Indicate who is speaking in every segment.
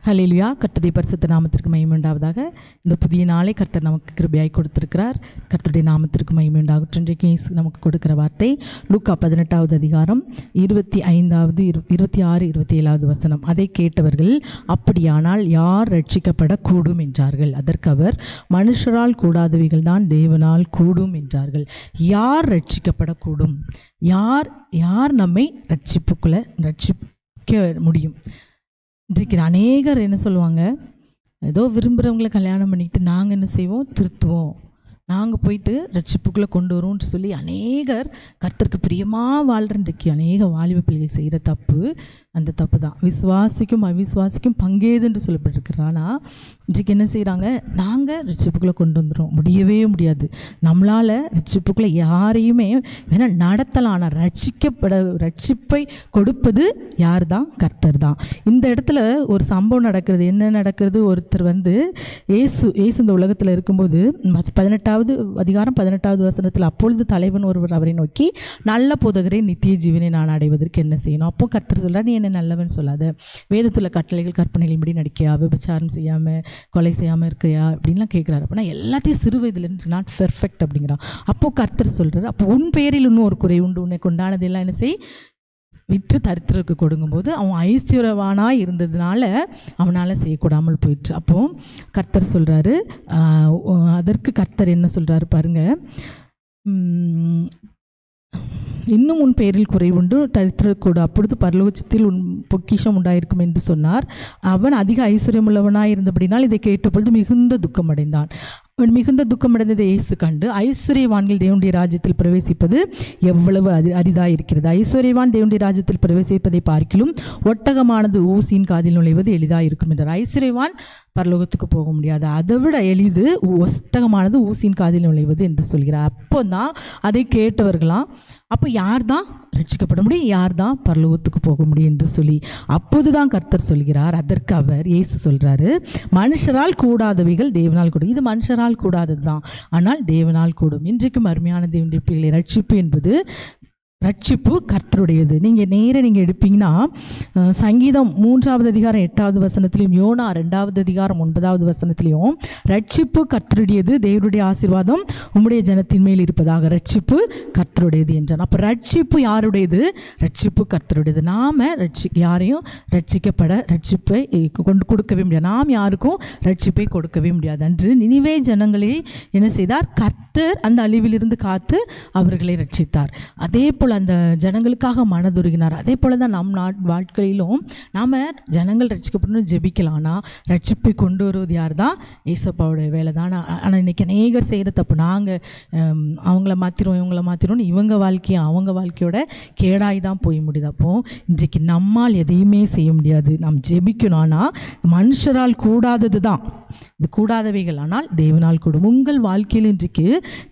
Speaker 1: ஹல்லேலூயா. கர்த்தருடைய பரிசுத்த நாமத்திற்கு மகிமை உண்டாவதாக. இந்த புதிய நாளை கர்த்தர் நமக்கு கிருபையாய் கொடுத்திருக்கிறார். கர்த்தருடைய நாமத்திற்கு மகிமை உண்டாகட்டும். இன்றைக்கு இயேசு நமக்கு கொடுக்கிற வார்த்தை லூக்கா 18வது அதிகாரம் 25வது 26 27வது வசனம். அதை கேட்டவர்கள், அப்படியானால் யார் ரட்சிக்கப்படக்கூடும் என்றார்கள். அதற்கு அவர், மனுஷரால் கூடாதவைகள் தான் தேவனால் கூடும் என்றார்கள். யார் ரட்சிக்கப்படக்கூடும்? யார் நம்மை ரட்சிக்க முடியும்? இன்றைக்கு அநேகர் என்ன சொல்லுவாங்க, ஏதோ விரும்புகிறவங்கள கல்யாணம் பண்ணிக்கிட்டு நாங்கள் என்ன செய்வோம், திருத்துவோம், நாங்கள் போயிட்டு ரட்சிப்புக்குள்ளே கொண்டு வருவோம்னு சொல்லி அநேகர் கர்த்தருக்கு பிரியமாக வாழ்கிற இன்றைக்கு அநேக வாலிப பிள்ளைகள் செய்கிற தப்பு அந்த தப்பு தான். விசுவாசிக்கும் அவிசுவாசிக்கும் பங்கேது என்று சொல்லப்பட்டிருக்கிறது. ஆனால் இன்றைக்கு என்ன செய்கிறாங்க, நாங்கள் ரட்சிப்புக்குள்ளே கொண்டு வந்துடும். முடியவே முடியாது. நம்மளால் ரட்சிப்புக்குள்ளே யாரையுமே வேணால் நடத்தலாம். ஆனால் ரட்சிப்பை கொடுப்பது யார் தான்? கர்த்தர் தான். இந்த இடத்துல ஒரு சம்பவம் நடக்கிறது. என்ன நடக்கிறது? ஒருத்தர் ஏசு இந்த உலகத்தில் இருக்கும்போது 18வது அதிகாரம் 18வது வசனத்தில், அப்பொழுது தலைவன் ஒருவர் அவரை நோக்கி, நல்ல போதகரே, நித்திய ஜீவனை நான் அடைவதற்கு என்ன செய்யணும்? அப்போ கர்த்தர் சொல்கிறார், நீ என்ன நல்லவன் சொல்லாத, வேதத்துள்ள கட்டளைகள் கற்பனைகளின்படி நடிக்கையா, விபச்சாரம் செய்யாமல், கொலை செய்யாமல் இருக்கையா அப்படின்லாம் கேட்குறாரு. அப்படின்னா எல்லாத்தையும் சிறு வயதில் நாட் பெர்ஃபெக்ட் அப்படிங்கிறான். அப்போது கர்த்தர் சொல்கிறார், அப்போ உன் பேரில் இன்னும் ஒரு குறை உண்டு, உன்னை கொண்டானதெல்லாம் என்ன செய், விற்று தரித்திரருக்கு கொடுங்கும்போது அவன் ஐஸ்வர்யவானாக இருந்ததுனால அவனால் செய்யக்கூடாமல் போயிடுச்சு. அப்போது கர்த்தர் சொல்கிறாரு, அதற்கு கர்த்தர் என்ன சொல்கிறாரு பாருங்கள், இன்னும் உன் பேரில் குறை உண்டு, தரித்திரக்கூடு, அப்பொழுது பரலோகத்தில் உன் பொக்கிஷம் உண்டாயிருக்கும் என்று சொன்னார். அவன் அதிக ஐஸ்வர்யமுள்ளவனாக இருந்தபடினால் இதை கேட்டபொழுது மிகுந்த துக்கம் அடைந்தான். மிகுந்த துக்கமடைந்ததை இயேசு கண்டு, ஐஸ்வர்யவான்கள் தேவனுடைய ராஜ்யத்தில் பிரவேசிப்பது எவ்வளவு அரிதாக இருக்கிறது. ஐஸ்வர்யவான் தேவனுடைய ராஜ்யத்தில் பிரவேசிப்பதை பார்க்கிலும் ஒட்டகமானது ஊசியின் காதில் நுழைவது எளிதாக இருக்கும் என்றார். ஐஸ்வர்யவான் பரலோகத்துக்கு போக முடியாது, அதை விட எளிது ஒட்டகமானது ஊசியின் காதில் நுழைவது என்று சொல்கிறார். அப்போ தான் அதை கேட்டவர்களாம், அப்போ யார் தான் ரட்சிக்கப்பட முடியும், யார் தான் பரலோகத்துக்கு போக முடியும் என்று சொல்லி அப்போது தான் கர்த்தர் சொல்கிறார். அதற்கு அவர் இயேசு சொல்கிறாரு, மனுஷரால் கூடாதவைகள் தேவனால் கூடும். இது மனுஷரால் கூடாதது தான், ஆனால் தேவனால் கூடும். இன்றைக்கும் அருமையான தேவனுடைய பிள்ளைகளை, ரட்சிப்பு கர்த்தருடையது. நீங்கள் எடுப்பீங்கன்னா சங்கீதம் 3வது அதிகாரம் 8வது வசனத்திலையும், யோனா 2வது அதிகாரம் 9வது வசனத்திலையும், ரட்சிப்பு கர்த்தருடையது, தேவனுடைய ஆசீர்வாதம் உம்முடைய ஜனத்தின் மேல் இருப்பதாக, ரட்சிப்பு கர்த்தருடையது என்றான். அப்போ ரட்சிப்பு யாருடையது? ரட்சிப்பு கர்த்தருடையது. நாம் யாரையும் ரட்சிப்பை கொண்டு கொடுக்கவே முடியாது. நாம் யாருக்கும் ரட்சிப்பை கொடுக்கவே முடியாது. அன்று நினிவே ஜனங்களை என்ன செய்தார்? கர்த்தர் அந்த அழிவிலிருந்து காத்து அவர்களை ரட்சித்தார். அதே போல் அந்த ஜனங்களுக்காக மனதுருகினார். அதே போல் தான் நம் வாழ்க்கையிலும் நாம் ஜனங்கள் ரட்சிக்கப்படணும்னு ஜெபிக்கலாம். ஆனால் ரட்சிப்பை கொண்டு வருவது யார் தான்? ஏசப்பாவுடைய வேலை தான். ஆனால் இன்றைக்கி அநேகர் செய்கிற தப்பு, நாங்கள் அவங்கள மாற்றிடுவோம், இவங்கள மாற்றிடுவோம், இவங்க வாழ்க்கையை அவங்க வாழ்க்கையோட கேடாய் தான் போய் முடியுது. அப்போது இன்றைக்கு நம்மால் எதையுமே செய்ய முடியாது. நாம் ஜெபிக்கணும். ஆனால் மனுஷரால் கூடாதது தான் இது, கூடாதவைகள் ஆனால் தேவனால் கூடும். உங்கள் வாழ்க்கையில் இன்றைக்கு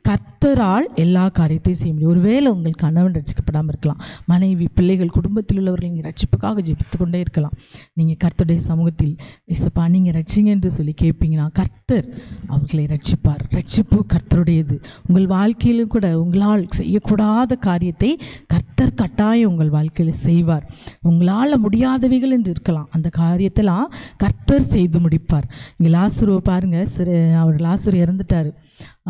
Speaker 1: கர்த்தரால் எல்லா காரியத்தையும் செய்ய முடியும். ஒருவேளை உங்கள் கணவன் ரட்சிக்கப்படாமல் இருக்கலாம், மனைவி, பிள்ளைகள், குடும்பத்தில் உள்ளவர்கள் நீங்கள் ரட்சிப்புக்காக ஜெபித்து கொண்டே இருக்கலாம். நீங்கள் கர்த்தருடைய சமூகத்தில் இசப்பா நீங்கள் ரட்சிங்க என்று சொல்லி கேட்பீங்கன்னா கர்த்தர் அவர்களை ரட்சிப்பார். ரட்சிப்பு கர்த்தருடையது. உங்கள் வாழ்க்கையிலும் கூட உங்களால் செய்யக்கூடாத காரியத்தை கர்த்தர் கட்டாயம் உங்கள் வாழ்க்கையில் செய்வார். உங்களால் முடியாதவைகள் என்று இருக்கலாம், அந்த காரியத்தெல்லாம் கர்த்தர் செய்து முடிப்பார். இங்கே லாசருவை பாருங்கள், அவர் லாசரு இறந்துட்டார்.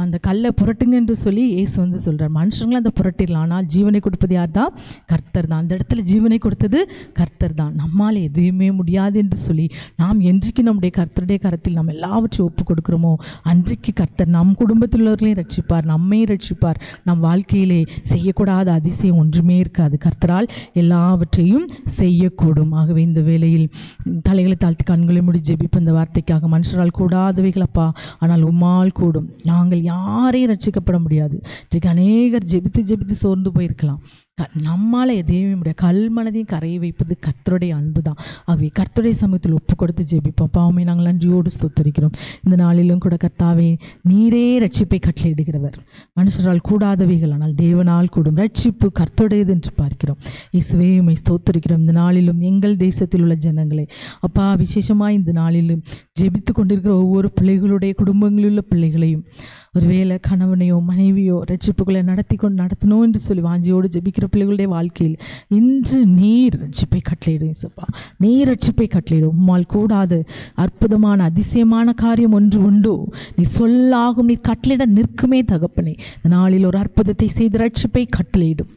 Speaker 1: அந்த கல்லை புரட்டுங்க என்று சொல்லி இயேசு சொல்கிறார். மனுஷங்களும் அந்த புரட்டிடலாம், ஆனால் ஜீவனை கொடுப்பது யார் தான்? கர்த்தர் தான். அந்த இடத்துல ஜீவனை கொடுத்தது கர்த்தர் தான். நம்மால் எதுவுமே முடியாது என்று சொல்லி நாம் என்றைக்கு நம்முடைய கர்த்தருடைய கரத்தில் நாம் எல்லாவற்றையும் ஒப்பு கொடுக்குறோமோ அன்றைக்கு கர்த்தர் நம் குடும்பத்தில் உள்ளவர்களையும் ரட்சிப்பார், நம்மையும் ரட்சிப்பார். நம் வாழ்க்கையிலே செய்யக்கூடாத அதிசயம் ஒன்றுமே இருக்காது. கர்த்தரால் எல்லாவற்றையும் செய்யக்கூடும். ஆகவே இந்த வேளையில் தலைகளை தாழ்த்தி கண்களை மூடி ஜெபிப்ப இந்த வார்த்தைக்காக, மனுஷரால் கூடாதவைகளப்பா, ஆனால் உம்மால் கூடும். நாங்கள் யாரையும் ரட்சிக்கப்பட முடியாது. இன்றைக்கு அநேகர் ஜெபித்து சோர்ந்து போயிருக்கலாம். நம்மால் எதையுமே முடியாது. கல்மனதையும் கரையை வைப்பது கர்த்தருடைய அன்பு தான். ஆகவே கர்த்தருடைய சமூகத்தில் ஒப்பு கொடுத்து ஜெபிப்போம். பாவமே நாங்கள் நன்றியோடு ஸ்தோத்தரிக்கிறோம். இந்த நாளிலும் கூட கர்த்தாவே, நீரே ரட்சிப்பை கட்டளையிடுகிறவர். மனுஷரால் கூடாதவைகள் ஆனால் தேவனால் கூடும். ரட்சிப்பு கர்த்தருடையது என்று பார்க்கிறோம். இயேசுவே உம்மை ஸ்தோத்தரிக்கிறோம். இந்த நாளிலும் எங்கள் தேசத்தில் உள்ள ஜனங்களை அப்பா, விசேஷமாக இந்த நாளிலும் ஜெபித்து கொண்டிருக்கிற ஒவ்வொரு பிள்ளைகளுடைய குடும்பங்களில் உள்ள பிள்ளைகளையும், ஒருவேளை கணவனையோ மனைவியோ ரட்சிப்புகளை நடத்தணும் என்று சொல்லி வாஞ்சியோடு ஜெபிக்கிற ஜெபிக்கிற பிள்ளைகளுடைய வாழ்க்கையில் இன்று நீர் ரட்சிப்பை கட்டளையிடும் இயேசுப்பா. நீர் ரட்சிப்பை கட்டளையிடும். உம்மால் கூடாது அற்புதமான அதிசயமான காரியம் ஒன்று உண்டு. நீர் சொல்லாகும், நீர் கட்டளையிட நிற்குமே தகப்பனே. இந்த நாளில் ஒரு அற்புதத்தை செய்து ரட்சிப்பை கட்டளையிடும்.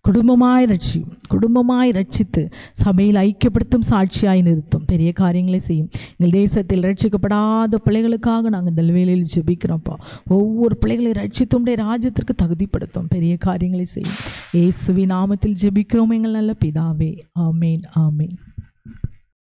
Speaker 1: குடும்பமாய் ரட்சித்து சபையில் ஐக்கியப்படுத்தும், சாட்சியாய் நிறுத்தும், பெரிய காரியங்களை செய்யும். எங்கள் தேசத்தில் ரட்சிக்கப்படாத பிள்ளைகளுக்காக நாங்கள் இந்த வேளையில் ஜெபிக்கிறோம்ப்பா. ஒவ்வொரு பிள்ளைகளை ரட்சித்து உம்முடைய ராஜ்யத்திற்கு தகுதிப்படுத்தும், பெரிய காரியங்களை செய்யும். இயேசுவின் நாமத்தில் ஜெபிக்கிறோம் எங்கள் நல்ல பிதாவே. ஆமேன், ஆமேன்.